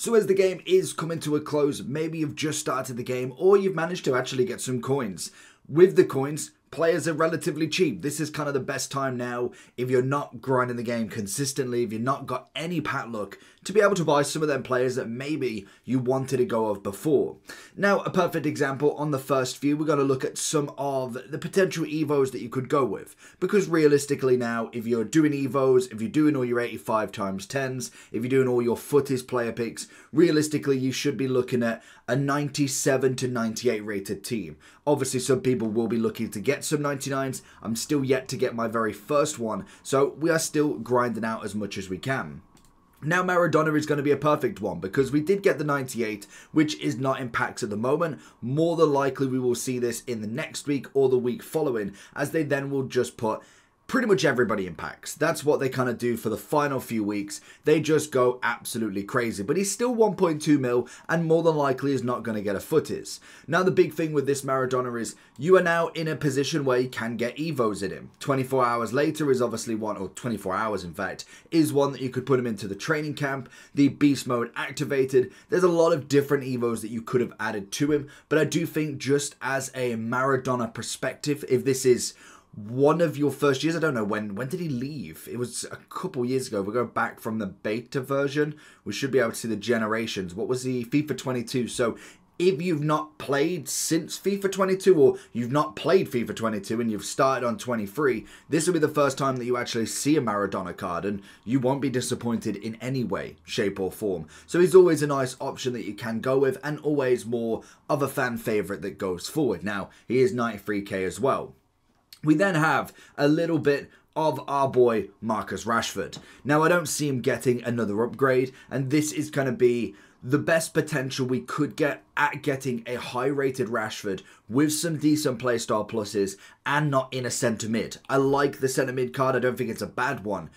So as the game is coming to a close, maybe you've just started the game or you've managed to actually get some coins. With the coins, players are relatively cheap. This is kind of the best time now, if you're not grinding the game consistently, if you've not got any pat luck, to be able to buy some of them players that maybe you wanted to go of before. Now, a perfect example on the first few, we're going to look at some of the potential Evos that you could go with. Because realistically now, if you're doing Evos, if you're doing all your 85 times 10s, if you're doing all your footies player picks, realistically you should be looking at a 97 to 98 rated team. Obviously some people will be looking to get some 99s. I'm still yet to get my very first one, so we are still grinding out as much as we can. Now Maradona is going to be a perfect one because we did get the 98, which is not in packs at the moment. More than likely we will see this in the next week or the week following, as they then will just put pretty much everybody in packs. That's what they kind of do for the final few weeks. They just go absolutely crazy. But he's still 1.2 mil and more than likely is not going to get a footies. Now the big thing with this Maradona is you are now in a position where you can get Evos in him. 24 hours later is obviously one, or 24 hours in fact, is one that you could put him into the training camp. The beast mode activated. There's a lot of different Evos that you could have added to him. But I do think just as a Maradona perspective, if this is one of your first years, I don't know when did he leave? It was a couple years ago. We go back from the beta version. We should be able to see the generations. What was the FIFA 22? So if you've not played since FIFA 22 or you've not played FIFA 22 and you've started on 23, this will be the first time that you actually see a Maradona card and you won't be disappointed in any way, shape or form. So he's always a nice option that you can go with and always more of a fan favourite that goes forward. Now, he is 93k as well. We then have a little bit of our boy Marcus Rashford. Now, I don't see him getting another upgrade, and this is going to be the best potential we could get at getting a high-rated Rashford with some decent playstyle pluses and not in a centre mid. I like the centre mid card. I don't think it's a bad one,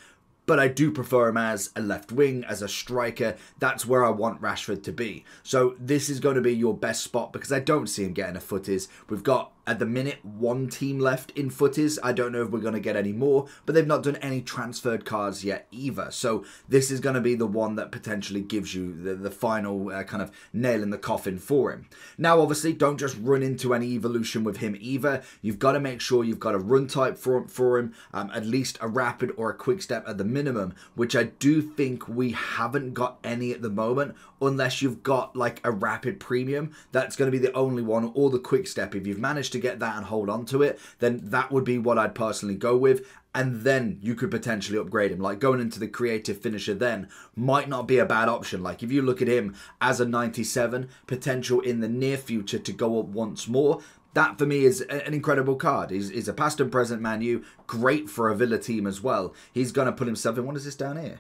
but I do prefer him as a left wing, as a striker. That's where I want Rashford to be. So this is going to be your best spot because I don't see him getting a footies. We've got, at the minute, one team left in footies. I don't know if we're going to get any more, but they've not done any transferred cards yet either. So this is going to be the one that potentially gives you the final kind of nail in the coffin for him. Now, obviously, don't just run into any evolution with him either. You've got to make sure you've got a run type for him, at least a rapid or a quick step at the minimum, which I do think we haven't got any at the moment, unless you've got like a rapid premium. That's going to be the only one, or the quick step. If you've managed to get that and hold on to it, then that would be what I'd personally go with, and then you could potentially upgrade him. Like going into the creative finisher then might not be a bad option. Like if you look at him as a 97, potential in the near future to go up once more, that for me is an incredible card. He's a past and present Man U, great for a Villa team as well. He's going to put himself in, what is this down here?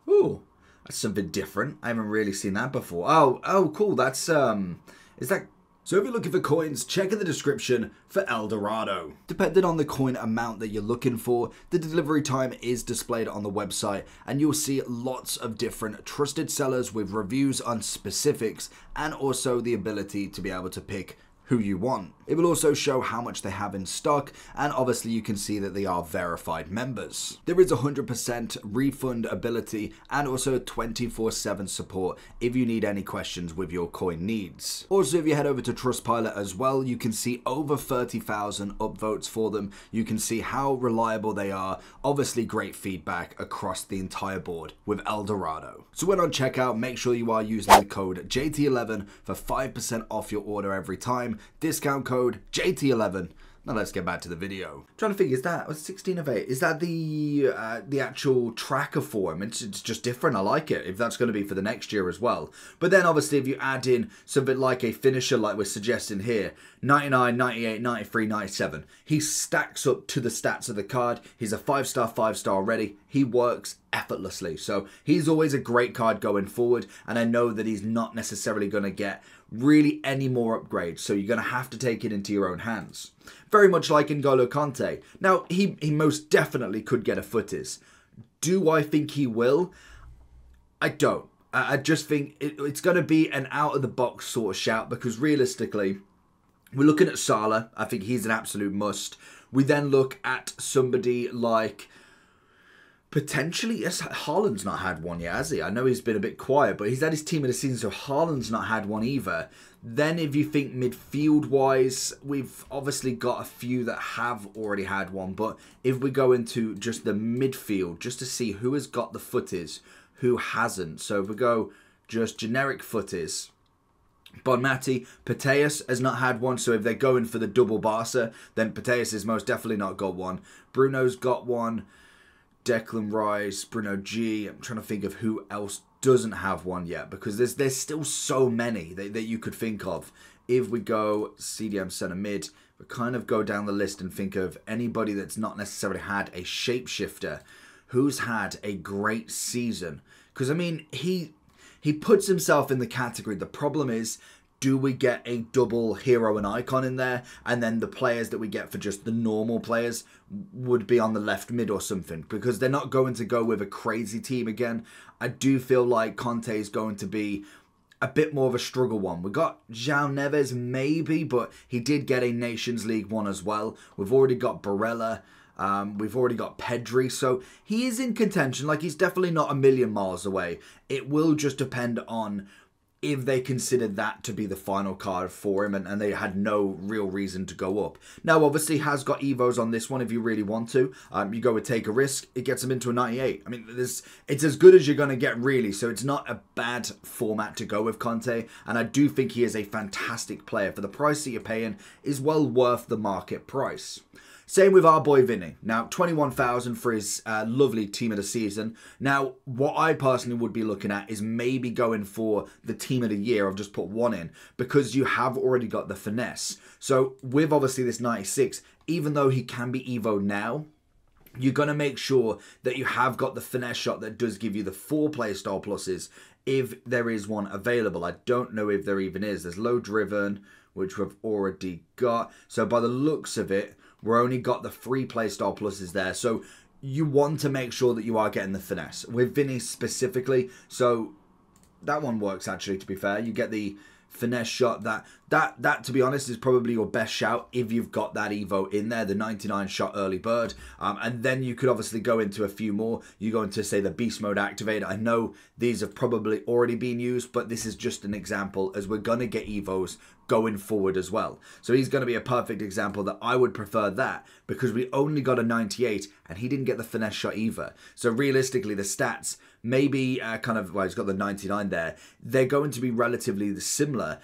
Ooh, that's something different. I haven't really seen that before. Oh, cool. That's, is that... So if you're looking for coins, check in the description for El Dorado. Depending on the coin amount that you're looking for, the delivery time is displayed on the website, and you'll see lots of different trusted sellers with reviews on specifics and also the ability to be able to pick who you want. It will also show how much they have in stock, and obviously you can see that they are verified members. There is 100% refund ability and also 24/7 support if you need any questions with your coin needs. Also, if you head over to Trustpilot as well, you can see over 30,000 upvotes for them. You can see how reliable they are. Obviously great feedback across the entire board with El Dorado. So when on checkout, make sure you are using the code JT11 for 5% off your order every time. Discount code JT11. Now let's get back to the video. Trying to think, is that 16 of 8? Is that the actual tracker for him? It's just different. I like it. If that's going to be for the next year as well. But then obviously if you add in something like a finisher, like we're suggesting here, 99, 98, 93, 97. He stacks up to the stats of the card. He's a 5-star already. He works effortlessly. So he's always a great card going forward. And I know that he's not necessarily going to get really any more upgrades. So you're going to have to take it into your own hands. Very much like N'Golo Kante. Now, he most definitely could get a footies. Do I think he will? I don't. I just think it's going to be an out-of-the-box sort of shout, because realistically, we're looking at Salah. I think he's an absolute must. We then look at somebody like Potentially, yes. Haaland's not had one yet, has he? I know he's been a bit quiet, but he's had his team of the season, so Haaland's not had one either. Then if you think midfield-wise, we've obviously got a few that have already had one, but if we go into just the midfield, just to see who has got the footies, who hasn't. So if we go just generic footies, Bonmati, Putellas has not had one, so if they're going for the double Barca, then Putellas has most definitely not got one. Bruno's got one. Declan Rice, Bruno G. I'm trying to think of who else doesn't have one yet, because there's still so many that you could think of. If we go CDM centre mid, we kind of go down the list and think of anybody that's not necessarily had a shapeshifter, who's had a great season. Because, I mean, he puts himself in the category. The problem is, do we get a double hero and icon in there? And then the players that we get for just the normal players would be on the left mid or something. Because they're not going to go with a crazy team again. I do feel like Conte is going to be a bit more of a struggle one. We got João Neves maybe, but he did get a Nations League one as well. We've already got Barella. We've already got Pedri, so he is in contention. Like, he's definitely not a million miles away. It will just depend on if they considered that to be the final card for him and they had no real reason to go up. Now, obviously, has got Evos on this one if you really want to. You go with Take a Risk, it gets him into a 98. I mean, it's as good as you're going to get, really, so it's not a bad format to go with Conte, and I do think he is a fantastic player. For the price that you're paying, is well worth the market price. Same with our boy Vinny. Now, 21,000 for his lovely team of the season. Now, what I personally would be looking at is maybe going for the team of the year. I've just put one in because you have already got the finesse. So with obviously this 96, even though he can be Evo now, you're going to make sure that you have got the finesse shot that does give you the 4 playstyle pluses if there is one available. I don't know if there even is. There's low driven, which we've already got. So by the looks of it, we've only got the 3 playstyle pluses there. So you want to make sure that you are getting the finesse. With Vinny specifically, so that one works actually, to be fair. You get the finesse shot. That to be honest, is probably your best shout if you've got that Evo in there, the 99 shot early bird. And then you could obviously go into a few more. You go into, say, the beast mode activator. I know these have probably already been used, but this is just an example as we're going to get Evos going forward as well. So he's going to be a perfect example that I would prefer that because we only got a 98 and he didn't get the finesse shot either. So realistically, the stats maybe well, he's got the 99 there. They're going to be relatively similar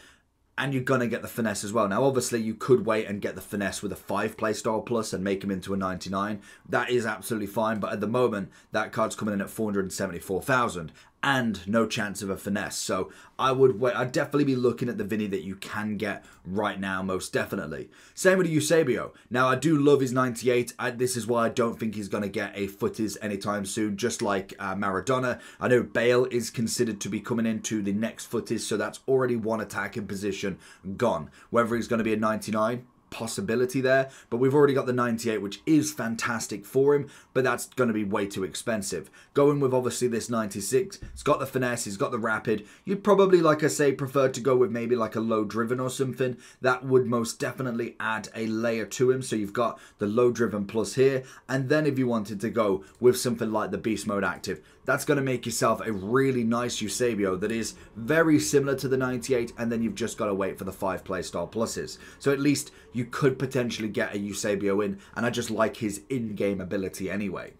and you're going to get the finesse as well. Now, obviously, you could wait and get the finesse with a 5 playstyle plus and make him into a 99. That is absolutely fine. But at the moment, that card's coming in at 474,000 and no chance of a finesse. So I'd definitely be looking at the Vinny that you can get right now, most definitely. Same with Eusebio. Now, I do love his 98. This is why I don't think he's going to get a footies anytime soon, just like Maradona. I know Bale is considered to be coming into the next footies, so that's already one attacking position gone. Whether he's going to be a 99, possibility there, but we've already got the 98, which is fantastic for him, but that's going to be way too expensive. Going with obviously this 96, it's got the finesse, it's got the rapid. You'd probably, like I say, prefer to go with maybe like a low driven or something. That would most definitely add a layer to him. So you've got the low driven plus here, and then if you wanted to go with something like the beast mode active, that's going to make yourself a really nice Eusebio that is very similar to the 98, and then you've just got to wait for the 5 playstyle pluses. So at least you could potentially get a Eusebio in, and I just like his in-game ability anyway.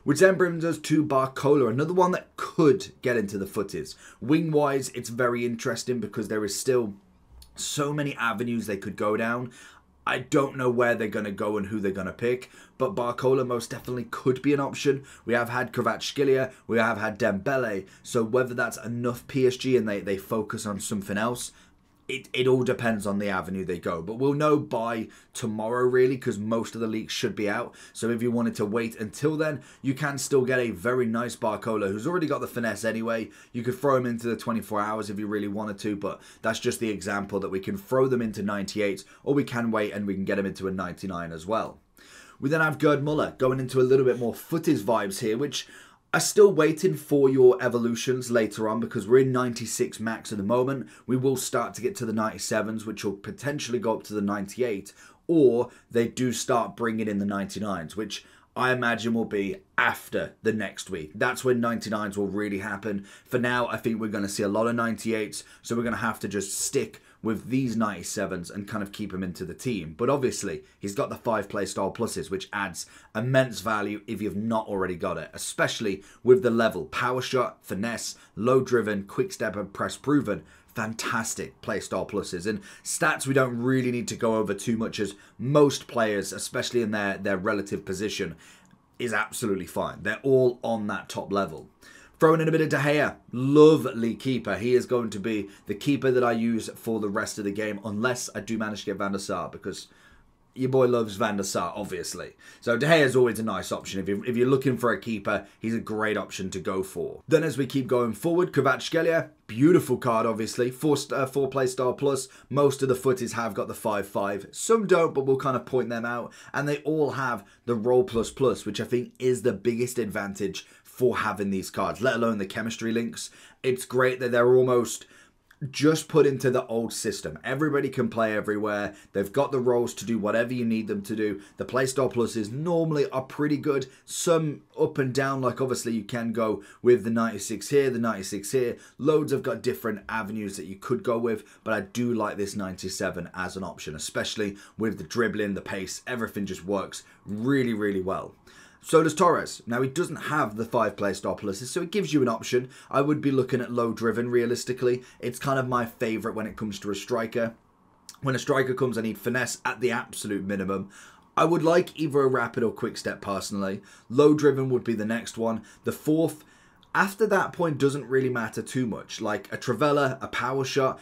Which then brings us to Barcola, another one that could get into the footies. Wing-wise, it's very interesting because there is still so many avenues they could go down. I don't know where they're going to go and who they're going to pick, but Barcola most definitely could be an option. We have had Kvaratskhelia, we have had Dembele, so whether that's enough PSG and they focus on something else, it all depends on the avenue they go. But we'll know by tomorrow, really, because most of the leaks should be out. So if you wanted to wait until then, you can still get a very nice Barcola who's already got the finesse anyway. You could throw him into the 24 hours if you really wanted to, but that's just the example that we can throw them into 98, or we can wait and we can get them into a 99 as well. We then have Gerd Muller going into a little bit more footies vibes here, which are still waiting for your evolutions later on because we're in 96 max at the moment. We will start to get to the 97s, which will potentially go up to the 98, or they do start bringing in the 99s, which I imagine will be after the next week. That's when 99s will really happen. For now, I think we're going to see a lot of 98s, so we're going to have to just stick with these 97s and kind of keep him into the team. But obviously, he's got the 5 playstyle pluses, which adds immense value if you've not already got it, especially with the level. Power shot, finesse, low driven, quick step and press proven. Fantastic playstyle pluses, and stats we don't really need to go over too much, as most players, especially in their relative position, is absolutely fine. They're all on that top level. Throwing in a bit of De Gea, lovely keeper. He is going to be the keeper that I use for the rest of the game, unless I do manage to get Van der Sar, because your boy loves Van der Sar, obviously. So De Gea is always a nice option. If you're looking for a keeper, he's a great option to go for. Then as we keep going forward, Kvaratskhelia, beautiful card, obviously. 4 playstyle plus. Most of the footies have got the 5-5. Some don't, but we'll kind of point them out. And they all have the roll plus, which I think is the biggest advantage for having these cards, let alone the chemistry links. It's great that they're almost just put into the old system. Everybody can play everywhere. They've got the roles to do whatever you need them to do. The playstyle pluses normally are pretty good. Some up and down, like obviously you can go with the 96 here, the 96 here. Loads have got different avenues that you could go with, but I do like this 97 as an option, especially with the dribbling, the pace, everything just works really, really well. So does Torres. Now, he doesn't have the 5 playstyle pluses, so it gives you an option. I would be looking at low driven, realistically. It's kind of my favourite when it comes to a striker. When a striker comes, I need finesse at the absolute minimum. I would like either a rapid or quick step, personally. Low driven would be the next one. The 4th, after that point, doesn't really matter too much. Like a Travella, a power shot,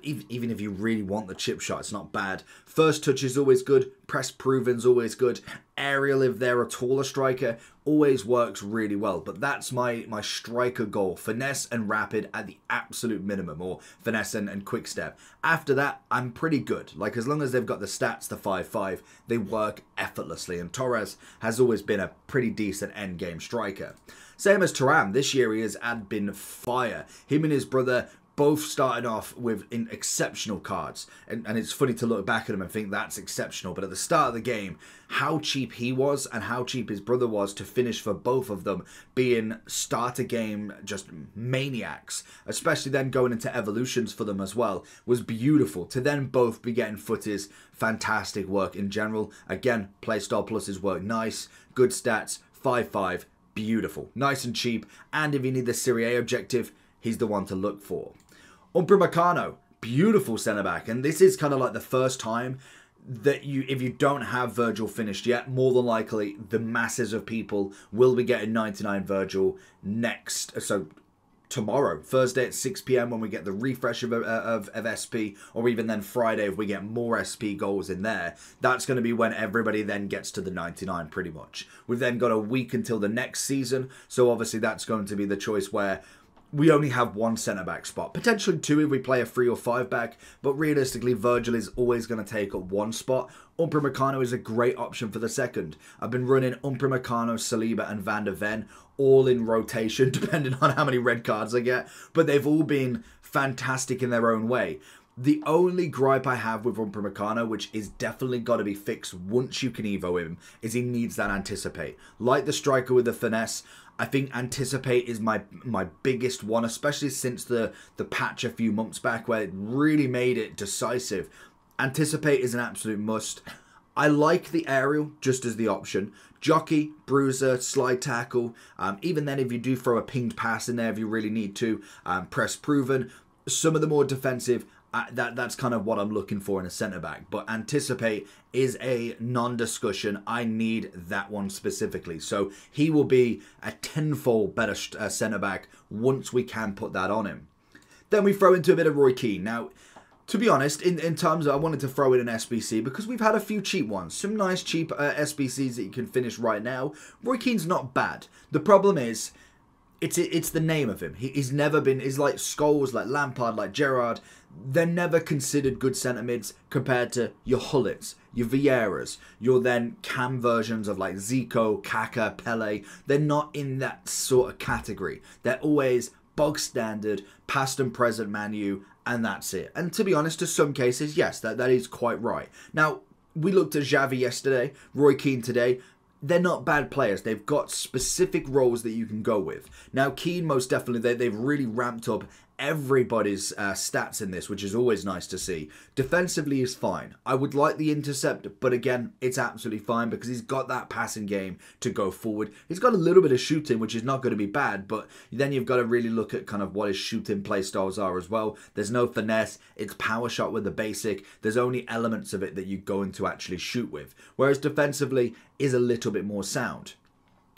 even if you really want the chip shot, it's not bad. First touch is always good. Press proven's always good. Aerial, if they're a taller striker, always works really well. But that's my striker goal. Finesse and rapid at the absolute minimum, or finesse and quick step. After that, I'm pretty good. Like, as long as they've got the stats, the 5-5, they work effortlessly. And Torres has always been a pretty decent end game striker. Same as Thuram. This year he has been fire. Him and his brother both started off with exceptional cards. And it's funny to look back at him and think that's exceptional. But at the start of the game, how cheap he was and how cheap his brother was to finish for both of them being starter game just maniacs, especially then going into evolutions for them as well, was beautiful. To then both be getting footies, fantastic work in general. Again, playstyle pluses work nice, good stats, 5-5. Beautiful, nice and cheap, and if you need the Serie A objective, he's the one to look for. Upamecano, beautiful centre-back, and this is kind of like the first time that if you don't have Virgil finished yet, more than likely the masses of people will be getting 99 Virgil tomorrow, Thursday at 6 PM when we get the refresh of SP, or even then Friday if we get more SP goals in there. That's going to be when everybody then gets to the 99 pretty much. We've then got a week until the next season, so obviously that's going to be the choice where we only have 1 centre-back spot. Potentially 2 if we play a 3 or 5 back, but realistically Virgil is always going to take up 1 spot. Upamecano is a great option for the second. I've been running Upamecano, Saliba and Van der Ven all in rotation, depending on how many red cards I get, but they've all been fantastic in their own way. The only gripe I have with Upamecano, which is definitely got to be fixed once you can Evo him, is he needs that anticipate. Like the striker with the finesse, I think anticipate is my biggest one, especially since the patch a few months back where it really made it decisive. Anticipate is an absolute must. I like the aerial just as the option. Jockey, bruiser, slide tackle. Even then, if you do throw a pinged pass in there, if you really need to, press proven. Some of the more defensive, that's kind of what I'm looking for in a centre-back. But anticipate is a non-discussion. I need that one specifically. So he will be a tenfold better centre-back once we can put that on him. Then we throw into a bit of Roy Keane. Now, to be honest, in terms of, I wanted to throw in an SBC because we've had a few cheap ones. Some nice cheap SBCs that you can finish right now. Roy Keane's not bad. The problem is, it's the name of him. He's never been, he's like Scholes, like Lampard, like Gerrard. They're never considered good centre mids compared to your Hullets, your Vieiras, your then cam versions of like Zico, Kaka, Pele. They're not in that sort of category. They're always bog standard, past and present Manu, and that's it. And to be honest, to some cases, yes, that is quite right. Now, we looked at Xavi yesterday, Roy Keane today. they're not bad players. They've got specific roles that you can go with. Now, Keane, most definitely, they've really ramped up everybody's stats in this, which is always nice to see. Defensively is fine. I would like the intercept, but again, it's absolutely fine because he's got that passing game to go forward. He's got a little bit of shooting, which is not going to be bad, but then you've got to really look at kind of what his shooting play styles are as well. There's no finesse. It's power shot with the basic. There's only elements of it that you go into actually shoot with. Whereas defensively is a little bit more sound.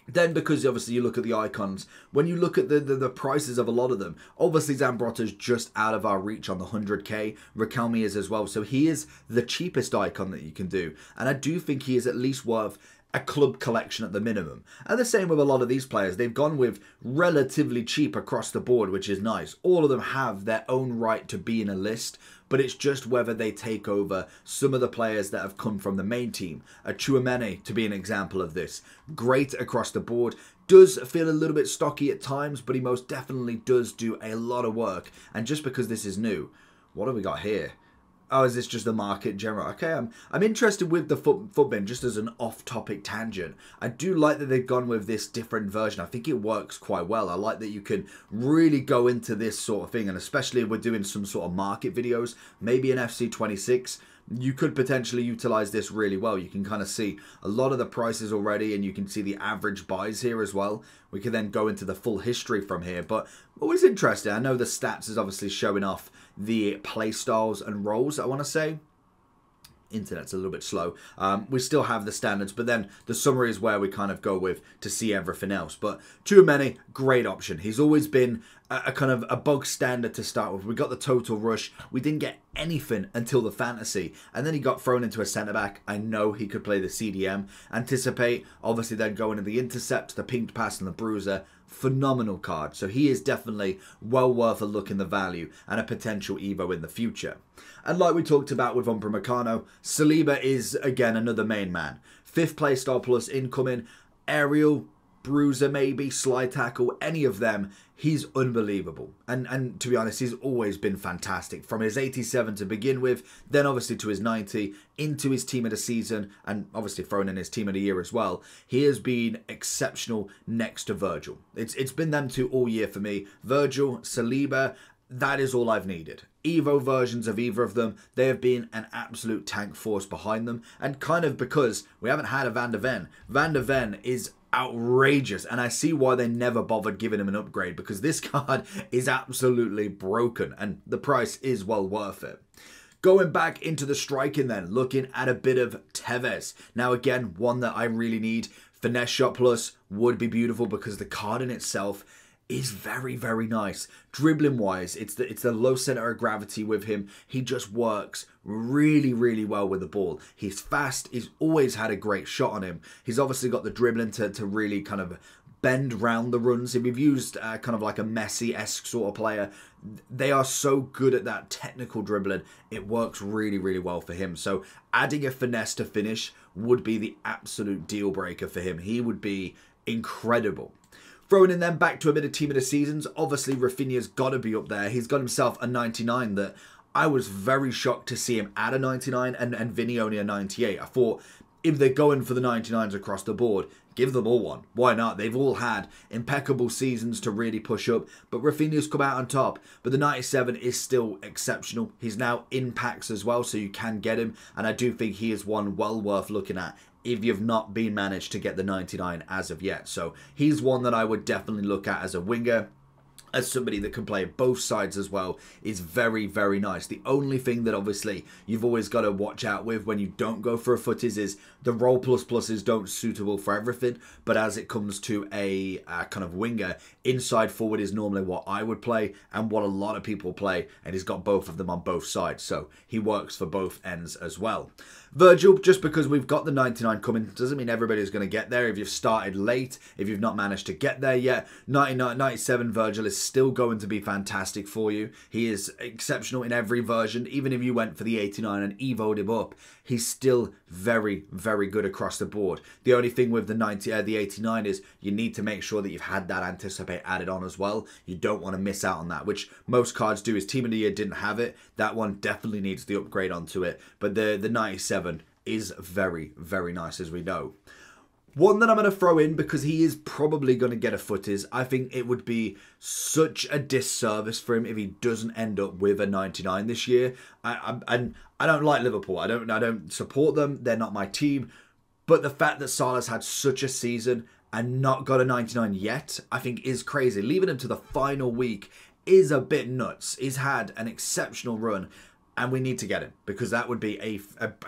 Then, because obviously you look at the icons, when you look at the prices of a lot of them, obviously Zambrotta's just out of our reach on the 100k. Riquelme is as well, so he is the cheapest icon that you can do. And I do think he is at least worth a club collection at the minimum. And the same with a lot of these players. They've gone with relatively cheap across the board, which is nice. All of them have their own right to be in a list, but it's just whether they take over some of the players that have come from the main team. Tchouaméni, to be an example of this. Great across the board. Does feel a little bit stocky at times, but he most definitely does do a lot of work. And just because this is new, what have we got here? Oh, is this just the market in general? Okay, I'm interested with the foot bin, just as an off-topic tangent. I do like that they've gone with this different version. I think it works quite well. I like that you can really go into this sort of thing, and especially if we're doing some sort of market videos, maybe an FC26, you could potentially utilize this really well. You can kind of see a lot of the prices already, and you can see the average buys here as well. We can then go into the full history from here, but always interesting. I know the stats is obviously showing off the play styles and roles, I want to say. Internet's a little bit slow. We still have the standards, but then the summary is where we kind of go with to see everything else. But Tchouaméni, great option. He's always been a kind of a bug standard to start with. We got the total rush. We didn't get anything until the fantasy, and then he got thrown into a centre-back. I know he could play the CDM. Anticipate, obviously then going to the intercept, the pinged pass and the bruiser. Phenomenal card. So he is definitely well worth a look in the value and a potential Evo in the future. And like we talked about with Upamecano, Saliba is again another main man. 5th playstyle plus incoming, aerial, bruiser maybe, slide tackle, any of them. He's unbelievable. And to be honest, he's always been fantastic. From his 87 to begin with, then obviously to his 90, into his team of the season, and obviously thrown in his team of the year as well. He has been exceptional next to Virgil. It's been them two all year for me. Virgil, Saliba, that is all I've needed. Evo versions of either of them, they have been an absolute tank force behind them. And kind of because we haven't had a Van de Ven. Van de Ven is outrageous, and I see why they never bothered giving him an upgrade, because this card is absolutely broken and the price is well worth it. Going back into the striking then, looking at a bit of Tevez. Now again, one that I really need. Finesse shot plus would be beautiful because the card in itself is very, very nice. Dribbling wise, it's the low center of gravity with him. He just works really, really well with the ball. He's fast. He's always had a great shot on him. He's obviously got the dribbling to really kind of bend round the runs. If you've used kind of like a Messi-esque sort of player, they are so good at that technical dribbling. It works really, really well for him. So adding a finesse to finish would be the absolute deal breaker for him. He would be incredible. Throwing in then back to a bit of team of the seasons, obviously Rafinha's got to be up there. He's got himself a 99 that I was very shocked to see him at a 99 and Vinny only a 98. I thought if they're going for the 99s across the board, give them all one. Why not? They've all had impeccable seasons to really push up, but Rafinha's come out on top. But the 97 is still exceptional. He's now in packs as well, so you can get him, and I do think he is one well worth looking at if you've not been managed to get the 99 as of yet. So he's one that I would definitely look at as a winger. As somebody that can play both sides as well is very, very nice. The only thing that obviously you've always got to watch out with when you don't go for a footies is the roll plus pluses don't suitable for everything. But as it comes to a kind of winger, inside forward is normally what I would play and what a lot of people play. And he's got both of them on both sides. So he works for both ends as well. Virgil, just because we've got the 99 coming doesn't mean everybody's going to get there. If you've started late, if you've not managed to get there yet, 97 Virgil is still going to be fantastic for you. He is exceptional in every version. Even if you went for the 89 and evoed him up, he's still very, very good across the board. The only thing with the 89 is you need to make sure that you've had that anticipate added on as well. You don't want to miss out on that, which most cards do. His team of the year didn't have it. That one definitely needs the upgrade onto it. But the 97 is very, very nice, as we know. One that I'm going to throw in because he is probably going to get a footies. I think it would be such a disservice for him if he doesn't end up with a 99 this year. And I don't like Liverpool. I don't support them. They're not my team. But the fact that Salah's had such a season and not got a 99 yet, I think is crazy. Leaving him to the final week is a bit nuts. He's had an exceptional run. And we need to get him because that would be a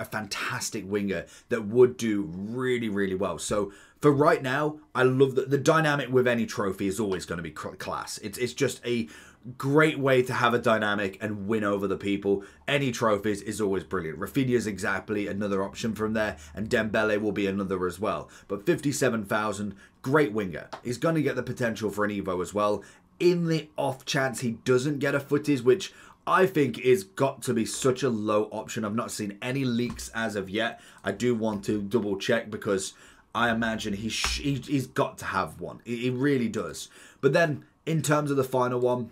fantastic winger that would do really, really well. So for right now, I love that the dynamic with any trophy is always going to be class. It's just a great way to have a dynamic and win over the people. Any trophies is always brilliant. Rafinha is exactly another option from there, and Dembele will be another as well. But 57,000, great winger. He's going to get the potential for an Evo as well. In the off chance he doesn't get a footies, which I think is got to be such a low option. I've not seen any leaks as of yet. I do want to double check because I imagine he's got to have one. He really does. But then in terms of the final one,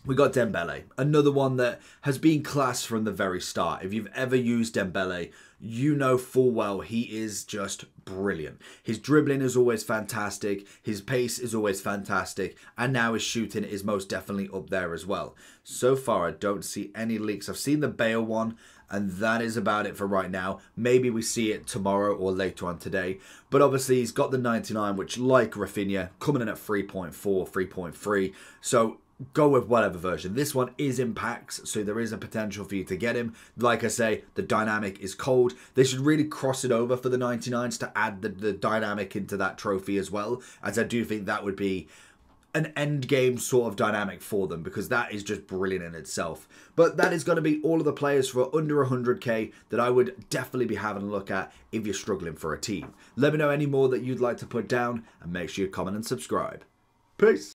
we got Dembele, another one that has been class from the very start. If you've ever used Dembele, you know full well he is just brilliant. His dribbling is always fantastic. His pace is always fantastic. And now his shooting is most definitely up there as well. So far, I don't see any leaks. I've seen the Bale one, and that is about it for right now. Maybe we see it tomorrow or later on today. But obviously, he's got the 99, which, like Rafinha, coming in at 3.4, 3.3. So go with whatever version. This one is in packs, so there is a potential for you to get him. Like I say, the dynamic is cold. They should really cross it over for the 99s to add the dynamic into that trophy as well, as I do think that would be an end game sort of dynamic for them, because that is just brilliant in itself. But that is going to be all of the players for under 100k that I would definitely be having a look at if you're struggling for a team. Let me know any more that you'd like to put down, and make sure you comment and subscribe. Peace.